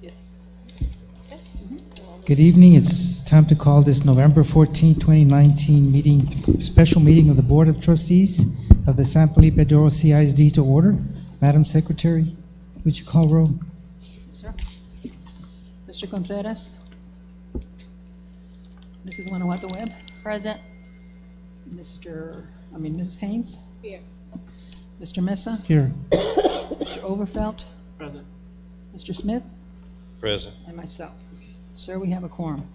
Yes. Okay. Good evening. It's time to call this November 14, 2019 meeting, special meeting of the Board of Trustees of the San Felipe Doro CISD to order. Madam Secretary, would you call roll? Sir. Mr. Contreras. Mrs. Guanajuato Webb. Present. Mrs. Haynes. Here. Mr. Mesa. Here. Mr. Overfelt. Present. Mr. Smith. Present. And myself. Sir, we have a quorum.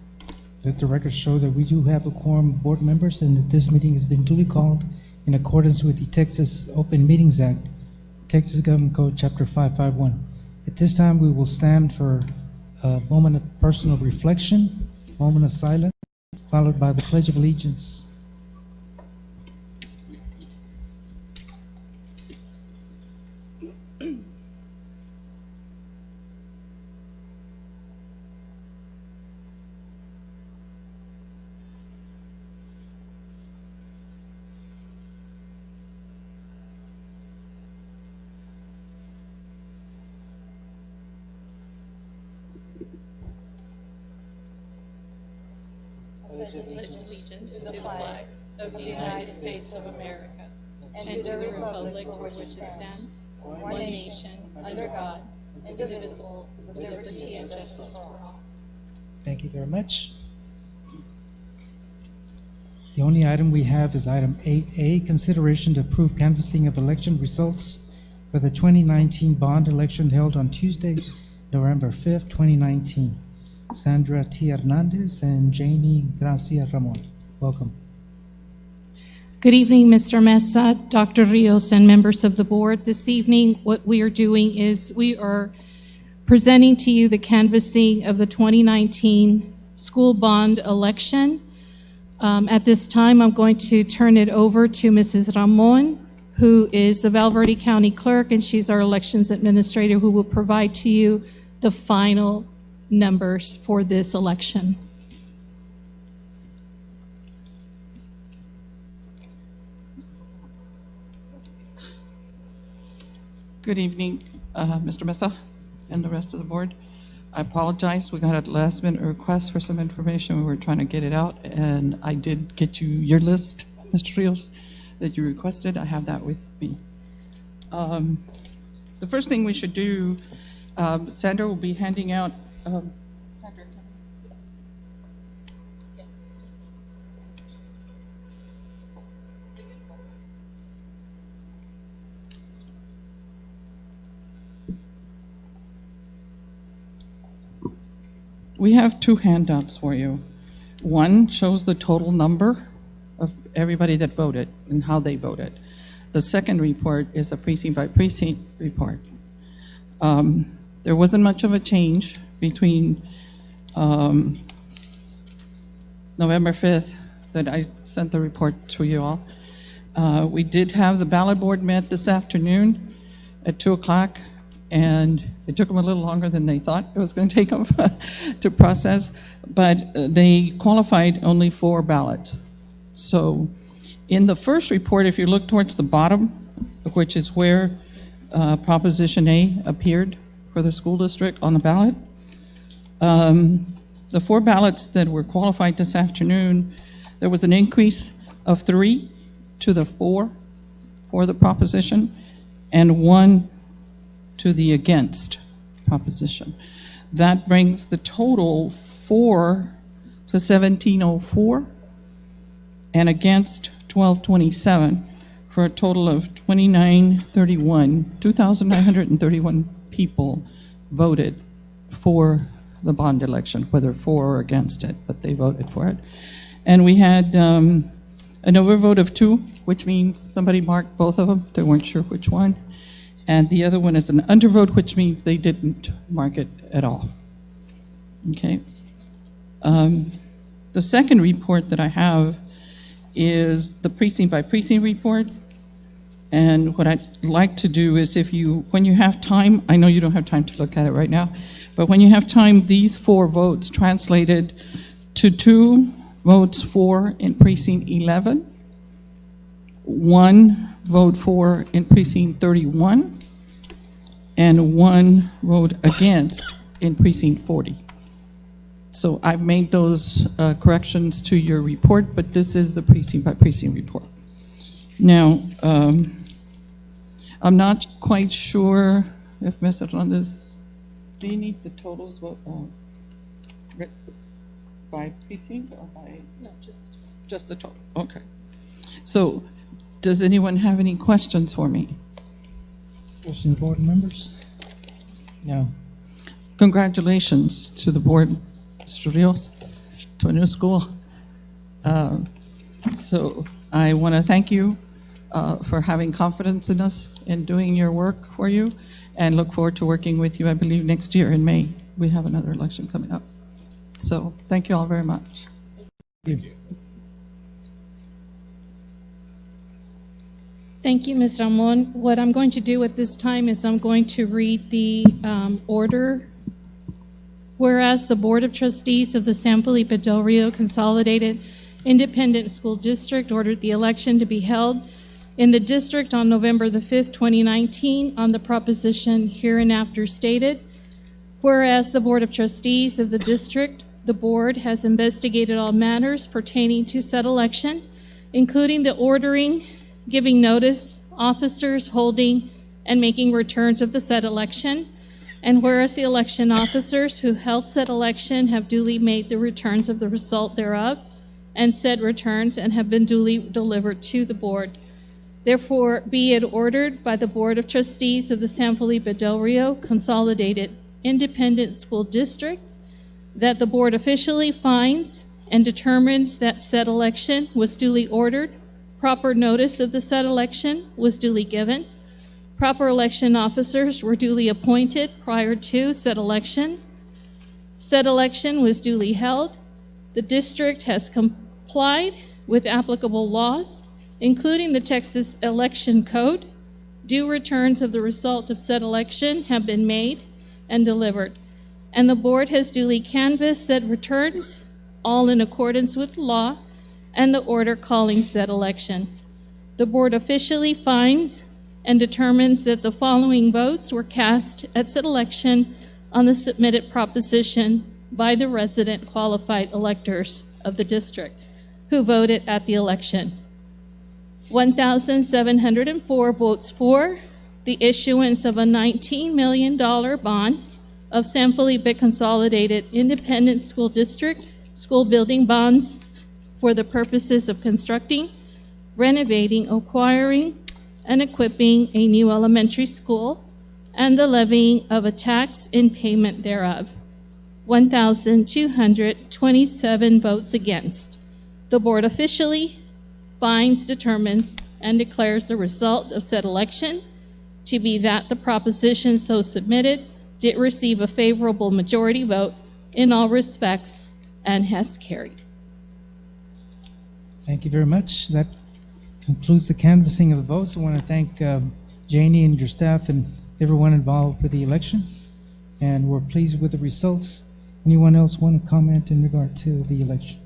Let the record show that we do have a quorum of board members and that this meeting has been duly called in accordance with the Texas Open Meetings Act, Texas Government Code, Chapter 551. At this time, we will stand for a moment of personal reflection, moment of silence, followed by the Pledge of Allegiance. pledge allegiance to the flag of the United States of America and to the republic for which it stands, one nation, under God, indivisible, with liberty and justice for all. Thank you very much. The only item we have is item 8A, consideration to approve canvassing of election results for the 2019 bond election held on Tuesday, November 5th, 2019. Sandra T. Hernandez and Janie Gracia Ramon. Welcome. Good evening, Mr. Mesa, Dr. Rios, and members of the board. This evening, what we are doing is we are presenting to you the canvassing of the 2019 school bond election. At this time, I'm going to turn it over to Mrs. Ramon, who is the Val Verde County Clerk, and she's our elections administrator, who will provide to you the final numbers for this election. Good evening, Mr. Mesa and the rest of the board. I apologize. We got a last minute request for some information. We were trying to get it out, and I did get you your list, Mr. Rios, that you requested. I have that with me. The first thing we should do, Sandra will be handing out. Sandra. Yes. We have two handouts for you. One shows the total number of everybody that voted and how they voted. The second report is a precinct by precinct report. There wasn't much of a change between November 5th that I sent the report to you all. We did have the ballot board met this afternoon at 2 o'clock, and it took them a little longer than they thought it was going to take them to process, but they qualified only 4 ballots. So in the first report, if you look towards the bottom, which is where Proposition A appeared for the school district on the ballot, the 4 ballots that were qualified this afternoon, there was an increase of 3 to the 4 for the proposition and 1 to the against proposition. That brings the total for to 1704 and against 1227 for a total of 2,931 people voted for the bond election, whether for or against it, but they voted for it. And we had an overvote of 2, which means somebody marked both of them. They weren't sure which one. And the other one is an undervote, which means they didn't mark it at all. Okay. The second report that I have is the precinct by precinct report. And what I'd like to do is when you have time, I know you don't have time to look at it right now, but when you have time, these 4 votes translated to 2 votes for in precinct 11, 1 vote for in precinct 31, and 1 vote against in precinct 40. So I've made those corrections to your report, but this is the precinct by precinct report. Now, I'm not quite sure if Ms. Hernandez, do you need the totals by precinct or by? No, just the total. Okay. So does anyone have any questions for me? Questions, board members? No. Congratulations to the board, Mr. Rios, to a new school. So I want to thank you for having confidence in us and doing your work for you, and look forward to working with you. I believe next year in May, we have another election coming up. So thank you all very much. Thank you. Thank you, Ms. Ramon. What I'm going to do at this time is I'm going to read the order. Whereas the Board of Trustees of the San Felipe Del Rio Consolidated Independent School District ordered the election to be held in the district on November the 5th, 2019, on the proposition hereinafter stated. Whereas the Board of Trustees of the district, the board has investigated all matters pertaining to said election, including the ordering, giving notice, officers holding, and making returns of the said election. And whereas the election officers who held said election have duly made the returns of the result thereof, and said returns and have been duly delivered to the board. Therefore, be it ordered by the Board of Trustees of the San Felipe Del Rio Consolidated Independent School District that the board officially finds and determines that said election was duly ordered, proper notice of the said election was duly given, proper election officers were duly appointed prior to said election was duly held, the district has complied with applicable laws, including the Texas Election Code, due returns of the result of said election have been made and delivered, and the board has duly canvassed said returns, all in accordance with law and the order calling said election. The board officially finds and determines that the following votes were cast at said election on the submitted proposition by the resident qualified electors of the district who voted at the election. 1,704 votes for the issuance of a $19 million bond of San Felipe Consolidated Independent School District school building bonds for the purposes of constructing, renovating, acquiring, and equipping a new elementary school and the levying of a tax in payment thereof. 1,227 votes against. The board officially finds, determines, and declares the result of said election to be that the proposition so submitted did receive a favorable majority vote in all respects and has carried. Thank you very much. That concludes the canvassing of the votes. I want to thank Janie and your staff and everyone involved with the election, and we're pleased with the results. Anyone else want to comment in regard to the election?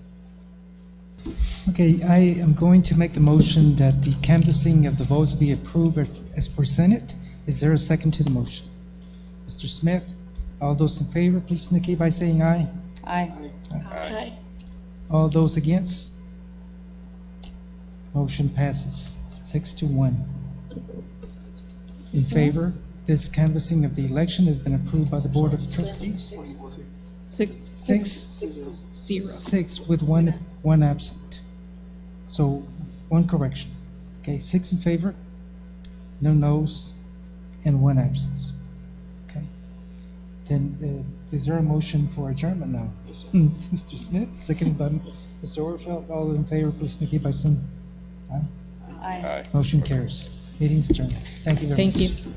Okay, I am going to make the motion that the canvassing of the votes be approved as presented. Is there a second to the motion? Mr. Smith, all those in favor, please indicate by saying aye. Aye. Aye. All those against? Motion passes 6-1. In favor, this canvassing of the election has been approved by the Board of Trustees. 6 with one absent. So one correction. Okay, 6 in favor, no noes, and one absence. Okay. Then is there a motion for adjournment now? Mr. Smith, seconded by Mr. Orfeld. All in favor, please indicate by saying aye. Aye. Motion carries. Meeting's adjourned. Thank you very much. Thank you.